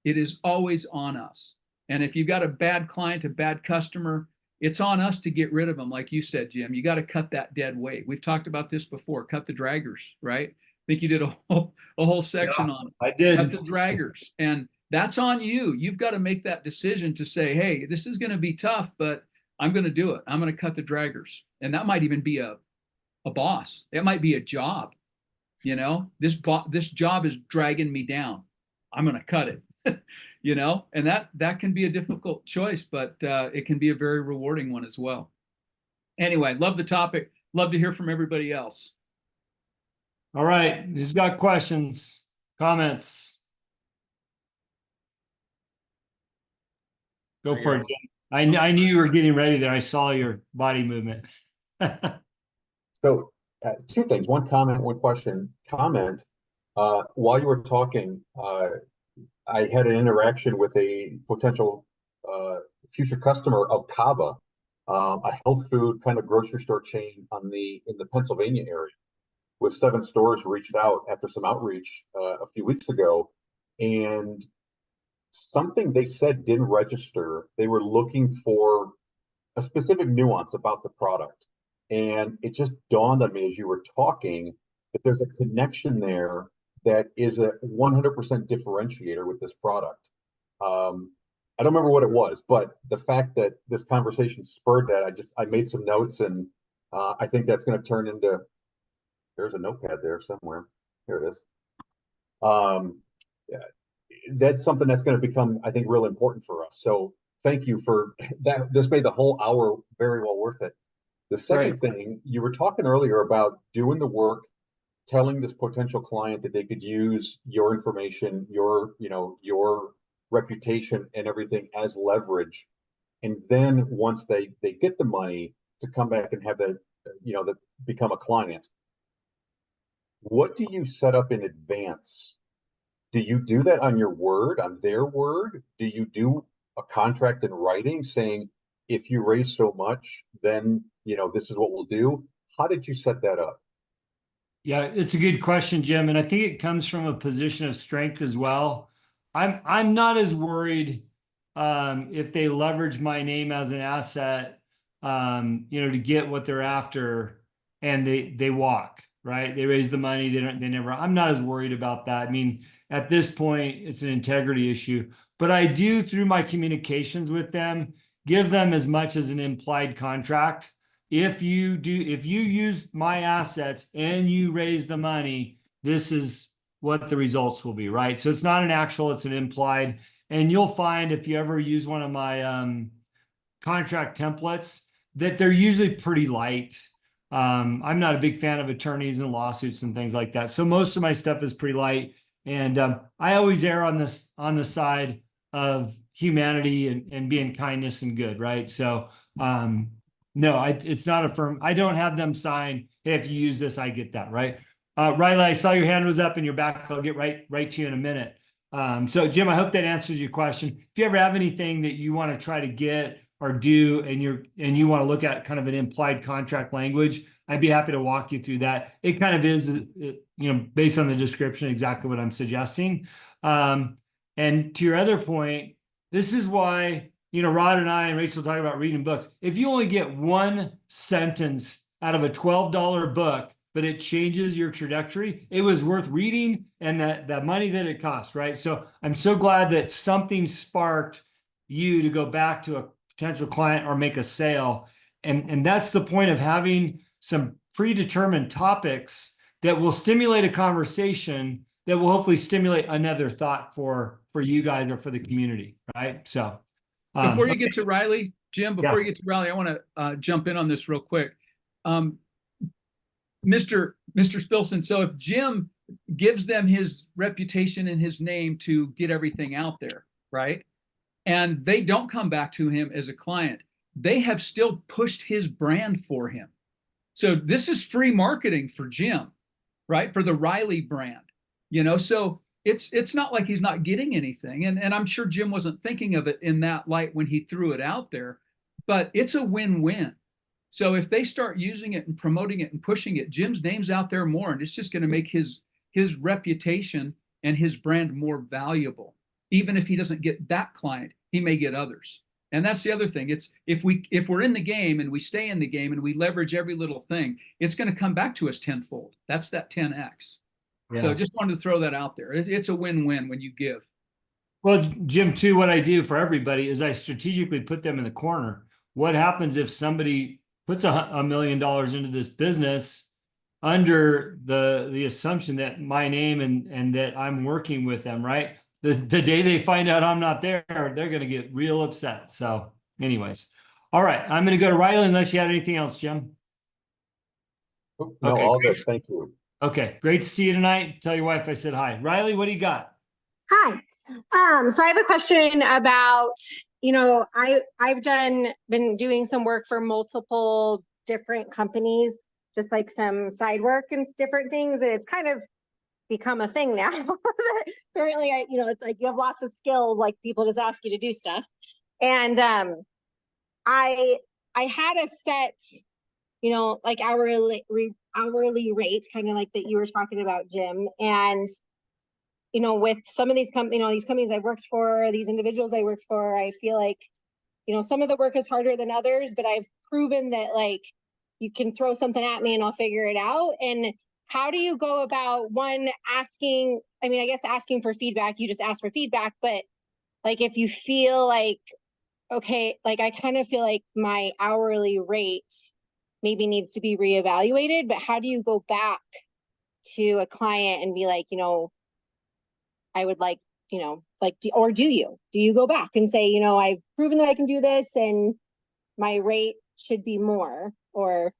It is always on us. And if you've got a bad client, a bad customer, it's on us to get rid of them. Like you said, Jim, you got to cut that dead weight. We've talked about this before. Cut the draggers, right? I think you did a whole section Yeah, on it. I did. Cut the draggers. And that's on you. You've got to make that decision to say, hey, this is going to be tough, but I'm going to do it. I'm going to cut the draggers. And that might even be a boss. It might be a job. This job is dragging me down. I'm going to cut it. And that can be a difficult choice, but it can be a very rewarding one as well. Anyway, love the topic. Love to hear from everybody else. All right. Who's got questions, comments? Go for it, Jim. I knew you were getting ready there. I saw your body movement. So two things, one comment, one question. Comment, while you were talking, I had an interaction with a potential future customer of Kava, a health food kind of grocery store chain in the Pennsylvania area. With 7 stores reached out after some outreach a few weeks ago, and something they said didn't register. They were looking for a specific nuance about the product. And it just dawned on me as you were talking that there's a connection there that is a 100% differentiator with this product. I don't remember what it was, but the fact that this conversation spurred that, I made some notes, and I think that's going to turn into, there's a notepad there somewhere. Here it is. Yeah, that's something that's going to become, I think, real important for us. So thank you for that. This made the whole hour very well worth it. The second thing, you were talking earlier about doing the work, telling this potential client that they could use your information, your reputation and everything as leverage. And then once they get the money, to come back and have that become a client. What do you set up in advance? Do you do that on your word, on their word? Do you do a contract in writing saying, if you raise so much, then this is what we'll do? How did you set that up? Yeah, it's a good question, Jim, and I think it comes from a position of strength as well. I'm not as worried if they leverage my name as an asset, to get what they're after, and they walk, right? They raise the money, they never. I'm not as worried about that. I mean, at this point, it's an integrity issue, but I do, through my communications with them, give them as much as an implied contract. If you use my assets and you raise the money, this is what the results will be, right? So it's not an actual, it's an implied. And you'll find, if you ever use one of my contract templates, that they're usually pretty light. I'm not a big fan of attorneys and lawsuits and things like that. So most of my stuff is pretty light. And I always err on the side of humanity and being kindness and good, right? So no, it's not a firm. I don't have them sign, hey, if you use this, I get that, right? Riley, I saw your hand was up and you're back. I'll get right to you in a minute. So Jim, I hope that answers your question. If you ever have anything that you want to try to get or do, and you want to look at kind of an implied contract language, I'd be happy to walk you through that. It kind of is, based on the description, exactly what I'm suggesting. And to your other point, this is why, Rod and I and Rachel talk about reading books. If you only get one sentence out of a $12 book, but it changes your trajectory, it was worth reading, and that money that it costs, right? So I'm so glad that something sparked you to go back to a potential client or make a sale. And that's the point of having some predetermined topics that will stimulate a conversation that will hopefully stimulate another thought for you guys or for the community, right? So Before you okay. get to Riley, Jim, before you get to Riley, I want to jump in on this real quick. Mr. Spilson, so if Jim gives them his reputation and his name to get everything out there, right? And they don't come back to him as a client, they have still pushed his brand for him. So this is free marketing for Jim, right? For the Riley brand, so it's not like he's not getting anything. And I'm sure Jim wasn't thinking of it in that light when he threw it out there, but it's a win-win. So if they start using it and promoting it and pushing it, Jim's name's out there more, and it's just going to make his reputation and his brand more valuable. Even if he doesn't get that client, he may get others. And that's the other thing. It's if we're in the game and we stay in the game and we leverage every little thing, it's going to come back to us tenfold. That's that 10x. Yeah. So just wanted to throw that out there. It's a win-win when you give. Well, Jim, too, what I do for everybody is I strategically put them in the corner. What happens if somebody puts $1 million into this business under the assumption that my name and that I'm working with them, right? The day they find out I'm not there, they're going to get real upset. So anyways, all right, I'm going to go to Riley unless you had anything else, Jim. No, Okay, all great. good. Thank you. Okay, great to see you tonight. Tell your wife I said hi. Riley, what do you got? Hi. So I have a question about, I've been doing some work for multiple different companies, just like some side work and different things, and it's kind of become a thing now. Apparently, it's like you have lots of skills, like people just ask you to do stuff. And I had a set, like hourly rate, kind of like that you were talking about, Jim. And with some of these these companies I worked for, these individuals I worked for, I feel like, some of the work is harder than others, but I've proven that like you can throw something at me and I'll figure it out. And how do you go about asking for feedback, you just ask for feedback, but like if you feel like, okay, like I kind of feel like my hourly rate maybe needs to be reevaluated, but how do you go back to a client and be like, I would like, or do you go back and say, I've proven that I can do this and my rate should be more, or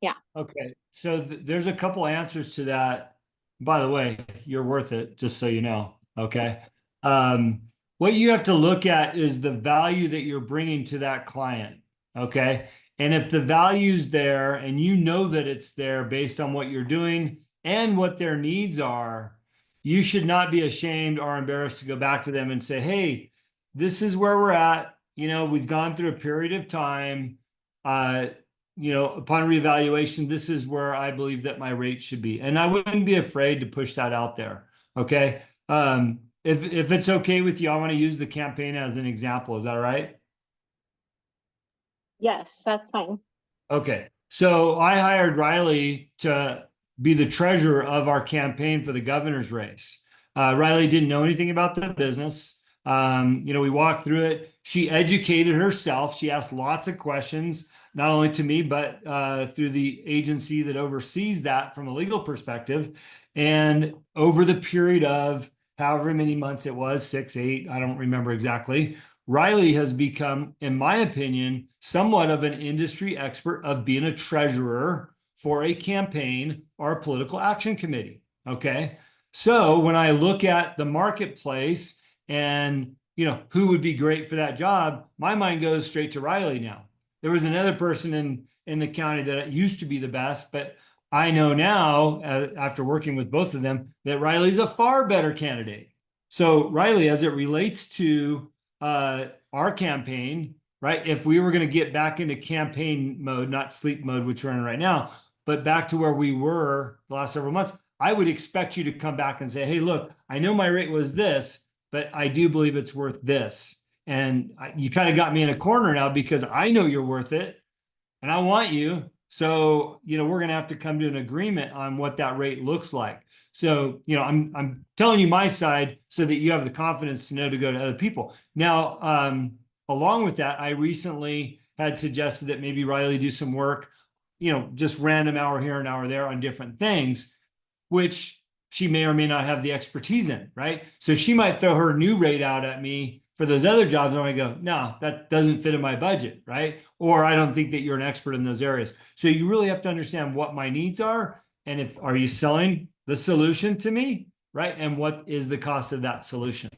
yeah. Okay, so there's a couple answers to that. By the way, you're worth it, just so you know. Okay. What you have to look at is the value that you're bringing to that client. Okay. And if the value's there and you know that it's there based on what you're doing and what their needs are, you should not be ashamed or embarrassed to go back to them and say, hey, this is where we're at. We've gone through a period of time. Upon reevaluation, this is where I believe that my rate should be. And I wouldn't be afraid to push that out there. Okay. If it's okay with you, I want to use the campaign as an example. Is that all right? Yes, that's fine. Okay. So I hired Riley to be the treasurer of our campaign for the governor's race. Riley didn't know anything about the business. We walked through it. She educated herself. She asked lots of questions, not only to me, but through the agency that oversees that from a legal perspective. And over the period of however many months it was, 6, 8, I don't remember exactly, Riley has become, in my opinion, somewhat of an industry expert of being a treasurer for a campaign or a political action committee. Okay. So when I look at the marketplace and, who would be great for that job, my mind goes straight to Riley now. There was another person in the county that used to be the best, but I know now, after working with both of them, that Riley's a far better candidate. So Riley, as it relates to our campaign, right? If we were going to get back into campaign mode, not sleep mode, which we're in right now, but back to where we were the last several months, I would expect you to come back and say, hey, look, I know my rate was this, but I do believe it's worth this. And you kind of got me in a corner now because I know you're worth it and I want you. So, we're going to have to come to an agreement on what that rate looks like. So, I'm telling you my side so that you have the confidence to know to go to other people. Now, along with that, I recently had suggested that maybe Riley do some work, just random hour here, an hour there on different things, which she may or may not have the expertise in, right? So she might throw her new rate out at me for those other jobs. And I go, no, that doesn't fit in my budget, right? Or I don't think that you're an expert in those areas. So you really have to understand what my needs are. And are you selling the solution to me, right? And what is the cost of that solution?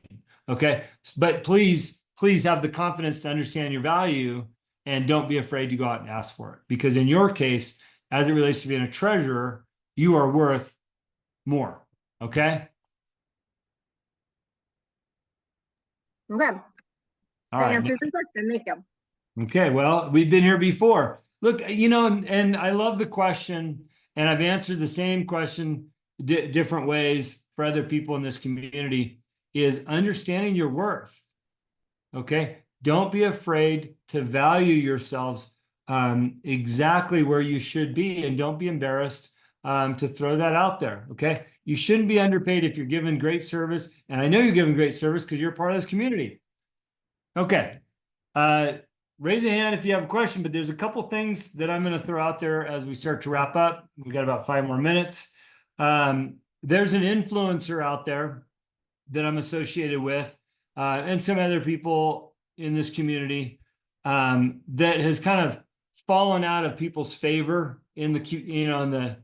Okay. But please have the confidence to understand your value and don't be afraid to go out and ask for it. Because in your case, as it relates to being a treasurer, you are worth more. Okay. Okay. All That right. answers the question. Thank you. Okay. Well, we've been here before. Look, and I love the question, and I've answered the same question different ways for other people in this community, is understanding your worth. Okay. Don't be afraid to value yourselves exactly where you should be, and don't be embarrassed to throw that out there. Okay. You shouldn't be underpaid if you're giving great service. And I know you're giving great service because you're part of this community. Okay. Raise a hand if you have a question, but there's a couple things that I'm going to throw out there as we start to wrap up. We got about 5 more minutes. There's an influencer out there that I'm associated with, and some other people in this community that has kind of fallen out of people's favor in the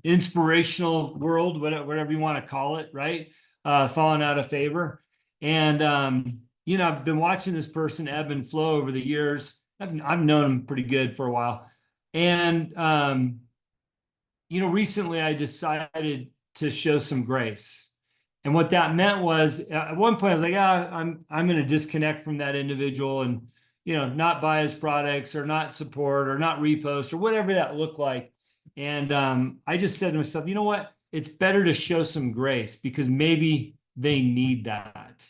inspirational world, whatever you want to call it, right? Fallen out of favor. And I've been watching this person ebb and flow over the years. I've known him pretty good for a while. And recently I decided to show some grace. And what that meant was, at one point I was like, I'm going to disconnect from that individual and, not buy his products or not support or not repost or whatever that looked like. And I just said to myself, you know what? It's better to show some grace because maybe they need that.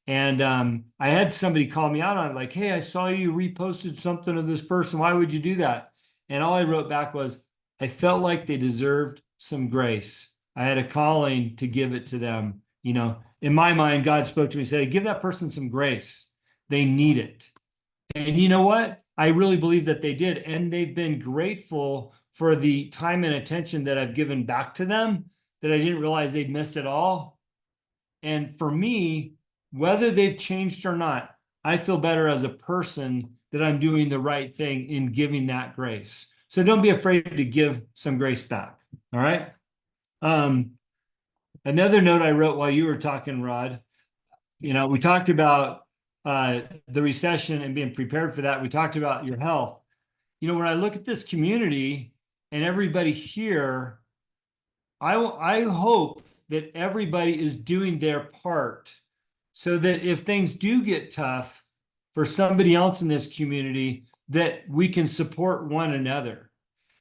And I had somebody call me out on it, like, hey, I saw you reposted something of this person. Why would you do that? And all I wrote back was, I felt like they deserved some grace. I had a calling to give it to them. In my mind, God spoke to me and said, give that person some grace. They need it. And you know what? I really believe that they did. And they've been grateful for the time and attention that I've given back to them that I didn't realize they'd missed it all. And for me, whether they've changed or not, I feel better as a person that I'm doing the right thing in giving that grace. So don't be afraid to give some grace back. All right. Another note I wrote while you were talking, Rod, we talked about the recession and being prepared for that. We talked about your health. When I look at this community and everybody here, I hope that everybody is doing their part so that if things do get tough for somebody else in this community, that we can support one another.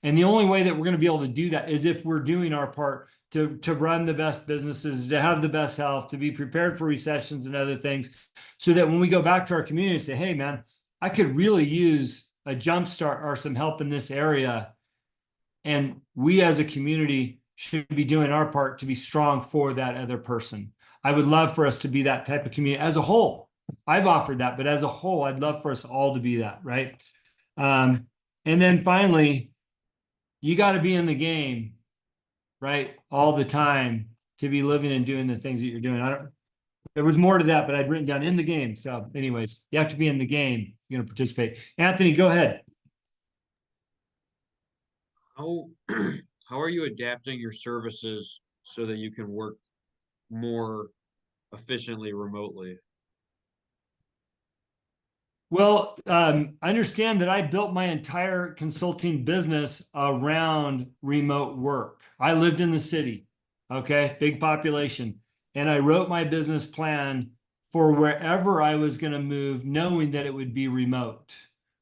And the only way that we're going to be able to do that is if we're doing our part to run the best businesses, to have the best health, to be prepared for recessions and other things, so that when we go back to our community and say, hey, man, I could really use a jump start or some help in this area. And we as a community should be doing our part to be strong for that other person. I would love for us to be that type of community as a whole. I've offered that, but as a whole, I'd love for us all to be that, right? And then finally, you got to be in the game, right? All the time to be living and doing the things that you're doing. There was more to that, but I'd written down in the game. So anyways, you have to be in the game. You're going to participate. Anthony, go ahead. How are you adapting your services so that you can work more efficiently remotely? Well, understand that I built my entire consulting business around remote work. I lived in the city, okay, big population. And I wrote my business plan for wherever I was going to move, knowing that it would be remote.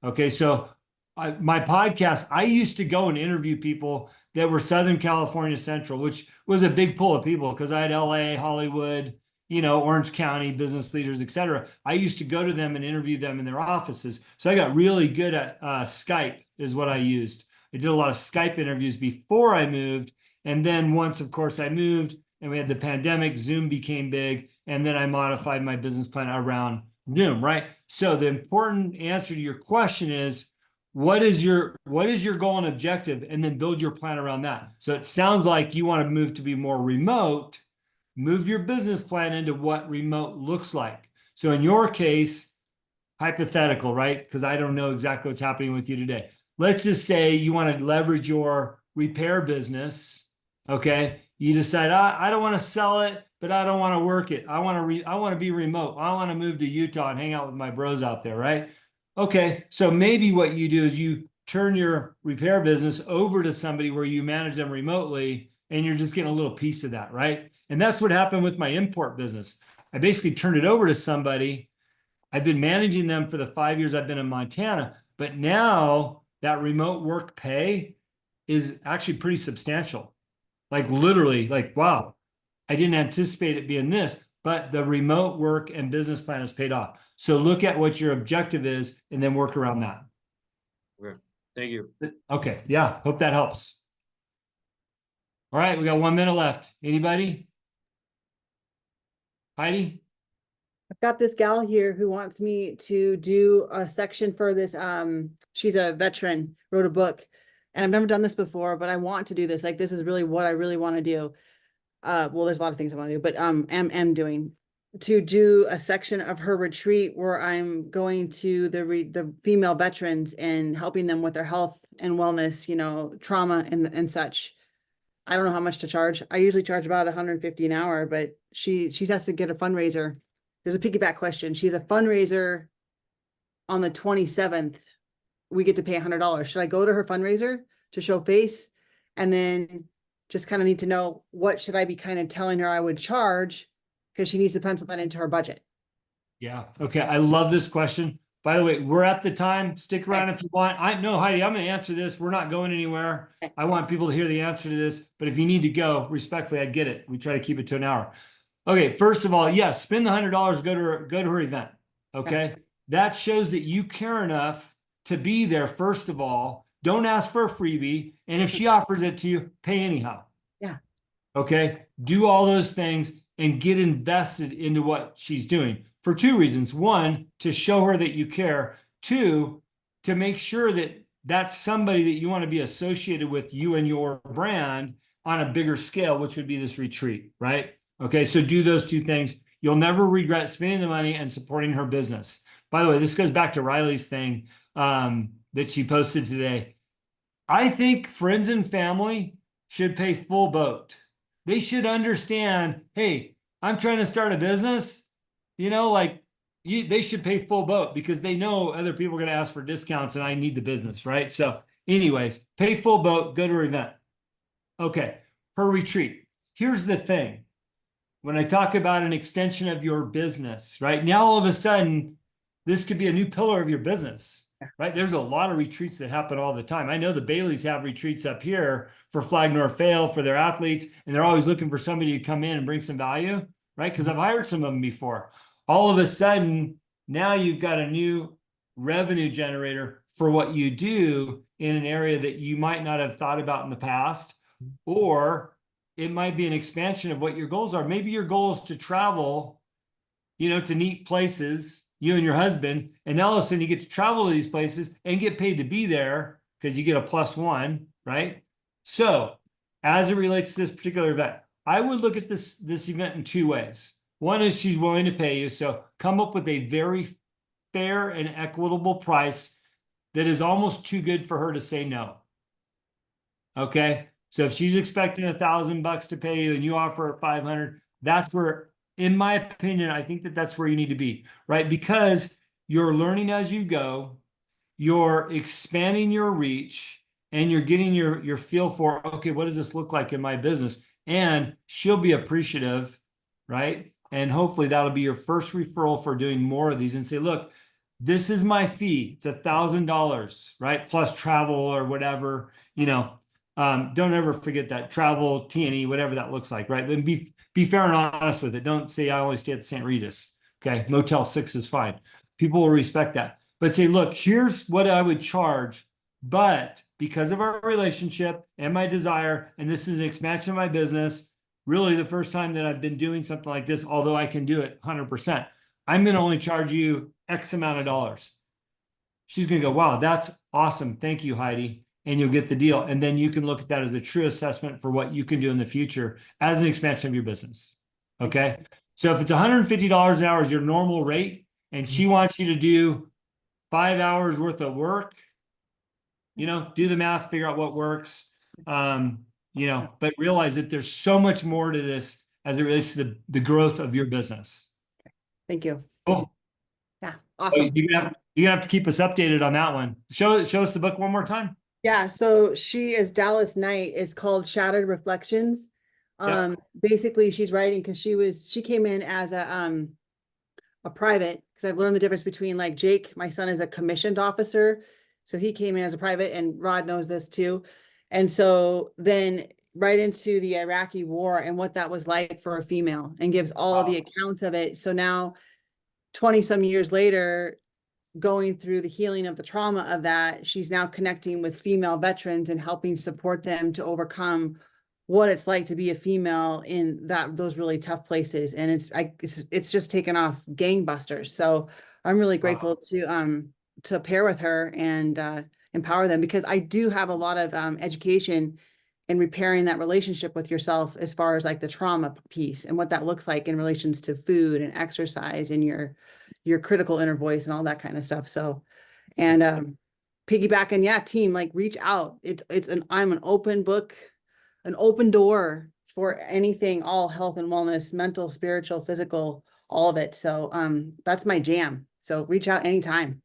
Okay, so my podcast, I used to go and interview people that were Southern California Central, which was a big pool of people because I had LA, Hollywood, Orange County business leaders, et cetera. I used to go to them and interview them in their offices. So I got really good at Skype is what I used. I did a lot of Skype interviews before I moved. And then once, of course, I moved and we had the pandemic, Zoom became big. And then I modified my business plan around Zoom, right? So the important answer to your question is, what is your goal and objective, and then build your plan around that. So it sounds like you want to move to be more remote. Move your business plan into what remote looks like. So in your case, hypothetical, right? Because I don't know exactly what's happening with you today. Let's just say you want to leverage your repair business. Okay. You decide, I don't want to sell it, but I don't want to work it. I want to be remote. I want to move to Utah and hang out with my bros out there, right? Okay. So maybe what you do is you turn your repair business over to somebody where you manage them remotely, and you're just getting a little piece of that, right? And that's what happened with my import business. I basically turned it over to somebody. I've been managing them for the 5 years I've been in Montana, but now that remote work pay is actually pretty substantial. Like literally, like, wow, I didn't anticipate it being this, but the remote work and business plan has paid off. So look at what your objective is and then work around that. Okay, thank you. Okay, yeah, hope that helps. All right, we got 1 minute left. Anybody? Heidi? I've got this gal here who wants me to do a section for this. She's a veteran, wrote a book, and I've never done this before, but I want to do this. Like, this is really what I really want to do. Well, there's a lot of things I want to do, but am doing to do a section of her retreat where I'm going to the female veterans and helping them with their health and wellness, you know, trauma and such. I don't know how much to charge. I usually charge about 150 an hour, but she has to get a fundraiser. There's a piggyback question. She's a fundraiser on the 27th. We get to pay $100. Should I go to her fundraiser to show face? And then just kind of need to know, what should I be kind of telling her I would charge? Because she needs to pencil that into her budget. Yeah. Okay. I love this question. By the way, we're at the time. Stick around if you want. I know, Heidi, I'm going to answer this. We're not going anywhere. Okay. I want people to hear the answer to this, but if you need to go, respectfully, I get it. We try to keep it to an hour. Okay. First of all, yes, spend the $100, go to her event. Okay. That shows that you care enough to be there. First of all, don't ask for a freebie. And if she offers it to you, pay anyhow. Yeah. Okay. Do all those things and get invested into what she's doing for two reasons. One, to show her that you care. Two, to make sure that that's somebody that you want to be associated with, you and your brand, on a bigger scale, which would be this retreat, right? Okay, so do those two things. You'll never regret spending the money and supporting her business. By the way, this goes back to Riley's thing that she posted today. I think friends and family should pay full boat. They should understand, hey, I'm trying to start a business, you know, like they should pay full boat because they know other people are going to ask for discounts and I need the business, right? So anyways, pay full boat, go to her event. Okay, her retreat. Here's the thing. When I talk about an extension of your business, right? Now, all of a sudden, this could be a new pillar of your business, right? There's a lot of retreats that happen all the time. I know the Baileys have retreats up here for Flag Nor Fail for their athletes, and they're always looking for somebody to come in and bring some value, right? Because I've hired some of them before. All of a sudden, now you've got a new revenue generator for what you do in an area that you might not have thought about in the past, or it might be an expansion of what your goals are. Maybe your goal is to travel, you know, to neat places, you and your husband, and now all of a sudden you get to travel to these places and get paid to be there because you get a +1, right? So as it relates to this particular event, I would look at this event in two ways. One is she's willing to pay you. So come up with a very fair and equitable price that is almost too good for her to say no. Okay. So if she's expecting $1,000 to pay you and you offer her 500, that's where, in my opinion, I think that's where you need to be, right? Because you're learning as you go, you're expanding your reach, and you're getting your feel for, okay, what does this look like in my business? And she'll be appreciative, right? And hopefully that'll be your first referral for doing more of these and say, look, this is my fee. It's $1,000, right? Plus travel or whatever, you know. Don't ever forget that travel, T&E, whatever that looks like, right? And be fair and honest with it. Don't say I only stay at the St. Regis. Okay, Motel 6 is fine. People will respect that. But say, look, here's what I would charge, but because of our relationship and my desire, and this is an expansion of my business, really the first time that I've been doing something like this, although I can do it 100%, I'm going to only charge you X amount of dollars. she's going to go, wow, that's awesome. Thank you, Heidi. And you'll get the deal. And then you can look at that as a true assessment for what you can do in the future as an expansion of your business. Okay. So if it's $150 an hour is your normal rate, and she wants you to do 5 hours worth of work, do the math, figure out what works. But realize that there's so much more to this as it relates to the growth of your business. Thank you. Cool. Yeah, So awesome. you're gonna have to keep us updated on that one. Show us the book one more time. Yeah, so she is Dallas Knight. It's called Shattered Reflections. Yeah. Basically she's writing because she came in as a private, because I've learned the difference between, like, Jake, my son, is a commissioned officer. So he came in as a private, and Rod knows this too. And so then right into the Iraqi war and what that was like for a female, and gives all the accounts of it. So now 20 some years later, going through the healing of the trauma of that, she's now connecting with female veterans and helping support them to overcome what it's like to be a female in those really tough places. And it's just taken off gangbusters. So I'm really grateful to pair with her and empower them, because I do have a lot of education in repairing that relationship with yourself, as far as like the trauma piece and what that looks like in relations to food and exercise and your critical inner voice and all that kind of stuff. So, and piggybacking, yeah, team, like, reach out. I'm an open book, an open door for anything, all health and wellness, mental, spiritual, physical, all of it. So that's my jam. So reach out anytime.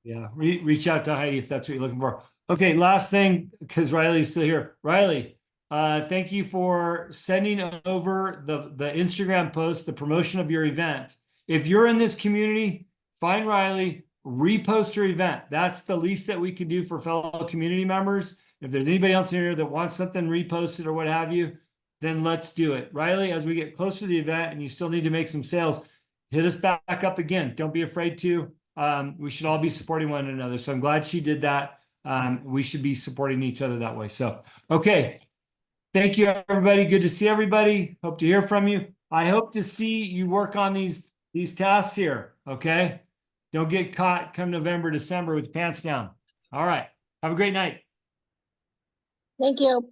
Yeah, reach out to Heidi if that's what you're looking for. Okay, last thing, because Riley's still here. Riley, thank you for sending over the Instagram post, the promotion of your event. If you're in this community, find Riley, repost your event. That's the least that we can do for fellow community members. If there's anybody else in here that wants something reposted or what have you, then let's do it. Riley, as we get closer to the event and you still need to make some sales, hit us back up again. Don't be afraid to. We should all be supporting one another. So I'm glad she did that. We should be supporting each other that way. So, okay. Thank you, everybody. Good to see everybody. Hope to hear from you. I hope to see you work on these tasks here. Okay. Don't get caught come November, December with your pants down. All right. Have a great night. Thank you.